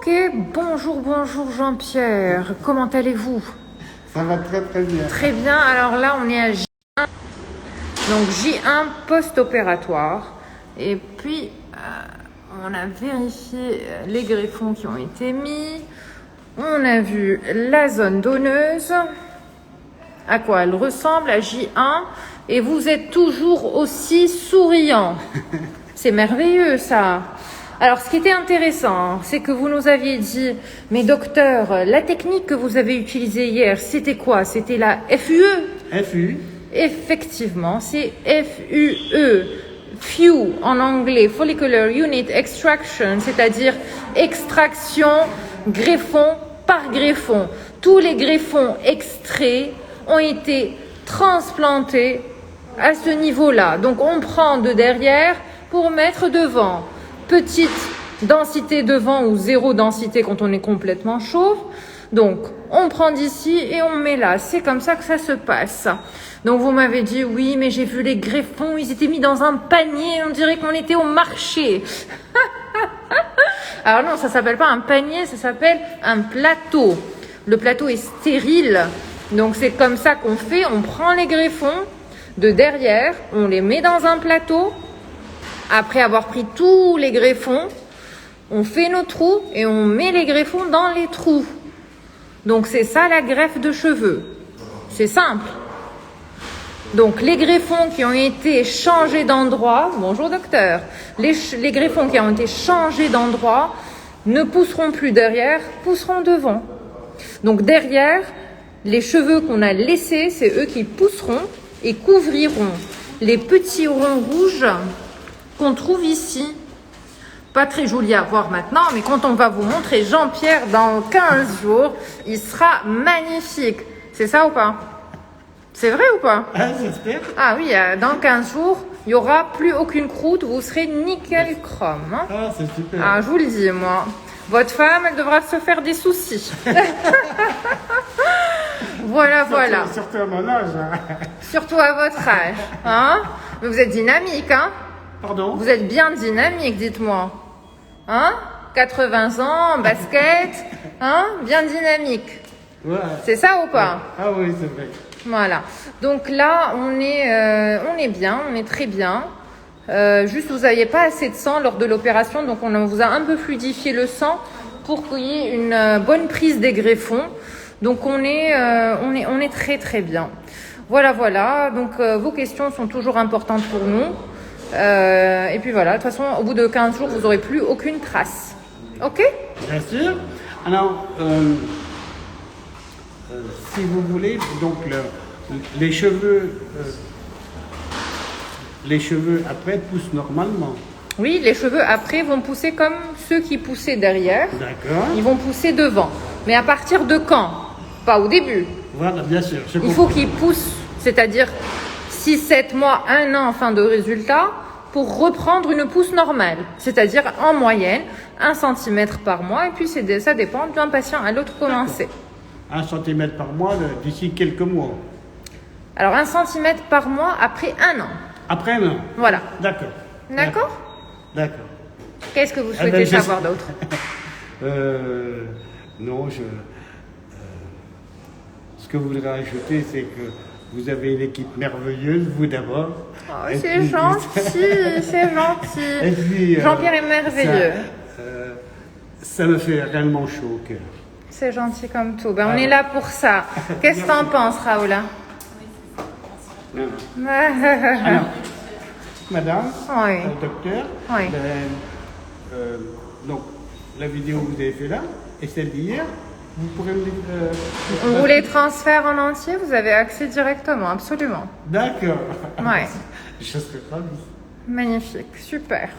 Ok, bonjour Jean-Pierre, comment allez-vous? Ça va très très bien. Très bien, alors là on est à J1, donc J1 post-opératoire. Et puis on a vérifié les greffons qui ont été mis, on a vu la zone donneuse, à quoi elle ressemble à J1, et vous êtes toujours aussi souriant. C'est merveilleux ça. Alors, ce qui était intéressant, c'est que vous nous aviez dit, mais docteur, la technique que vous avez utilisée hier, c'était quoi? C'était la FUE? FU. Effectivement, c'est FUE. FUE en anglais, Follicular Unit Extraction, c'est-à-dire extraction greffon par greffon. Tous les greffons extraits ont été transplantés à ce niveau-là. Donc, on prend de derrière pour mettre devant. Petite densité devant ou zéro densité quand on est complètement chauve. Donc, on prend d'ici et on met là. C'est comme ça que ça se passe. Donc, vous m'avez dit, oui, mais j'ai vu les greffons, ils étaient mis dans un panier. On dirait qu'on était au marché. Alors non, ça s'appelle pas un panier, ça s'appelle un plateau. Le plateau est stérile. Donc, c'est comme ça qu'on fait. On prend les greffons de derrière, on les met dans un plateau. Après avoir pris tous les greffons, on fait nos trous et on met les greffons dans les trous. Donc c'est ça la greffe de cheveux. C'est simple. Donc les greffons qui ont été changés d'endroit, bonjour docteur, les greffons qui ont été changés d'endroit ne pousseront plus derrière, pousseront devant. Donc derrière, les cheveux qu'on a laissés, c'est eux qui pousseront et couvriront les petits ronds rouges qu'on trouve ici. Pas très joli à voir maintenant, mais quand on va vous montrer Jean-Pierre dans 15 jours, il sera magnifique. C'est ça ou pas? C'est vrai ou pas? Ah, j'espère. Ah oui, dans 15 jours, il n'y aura plus aucune croûte, vous serez nickel chrome. Hein. Ah, c'est super. Ah, je vous le dis, moi. Votre femme, elle devra se faire des soucis. Voilà. Surtout à mon âge. Surtout à votre âge. Hein? Mais vous êtes dynamique, hein? Pardon? Vous êtes bien dynamique, dites-moi. Hein? 80 ans, basket, hein? Bien dynamique. Ouais. C'est ça ou pas? Ah oui, c'est vrai. Voilà. Donc là, on est bien, on est très bien. Juste, vous n'aviez pas assez de sang lors de l'opération, donc on vous a un peu fluidifié le sang pour qu'il y ait une bonne prise des greffons. Donc on est très très bien. Voilà. Donc vos questions sont toujours importantes pour nous. Et puis voilà, de toute façon, au bout de 15 jours, vous n'aurez plus aucune trace. Ok? Bien sûr. Alors, si vous voulez, donc les cheveux après poussent normalement. Oui, les cheveux après vont pousser comme ceux qui poussaient derrière. D'accord. Ils vont pousser devant. Mais à partir de quand? Pas au début. Voilà, bien sûr. Il faut qu'ils poussent, c'est-à-dire 6, 7 mois, 1 an en fin de résultat, pour reprendre une pousse normale. C'est-à-dire en moyenne, 1 cm par mois. Et puis ça dépend d'un patient à l'autre comment c'est. 1 cm par mois d'ici quelques mois. Alors 1 cm par mois après 1 an. Après un an. Voilà. D'accord. D'accord? D'accord. Qu'est-ce que vous souhaitez savoir d'autre? Non, ce que je voudrais ajouter, c'est que vous avez une équipe merveilleuse, vous d'abord. Oh, c'est gentil, c'est gentil. Jean-Pierre est merveilleux. Ça me fait réellement chaud au cœur. C'est gentil comme tout. On est là pour ça. Qu'est-ce que t'en penses, Raoula? Alors, madame, Oui. docteur, Oui. donc la vidéo que vous avez fait là et celle d'hier, vous pourrez me dire. On vous les transfère en entier, vous avez accès directement, absolument. D'accord. Ouais. Je serais ravi. Magnifique, super.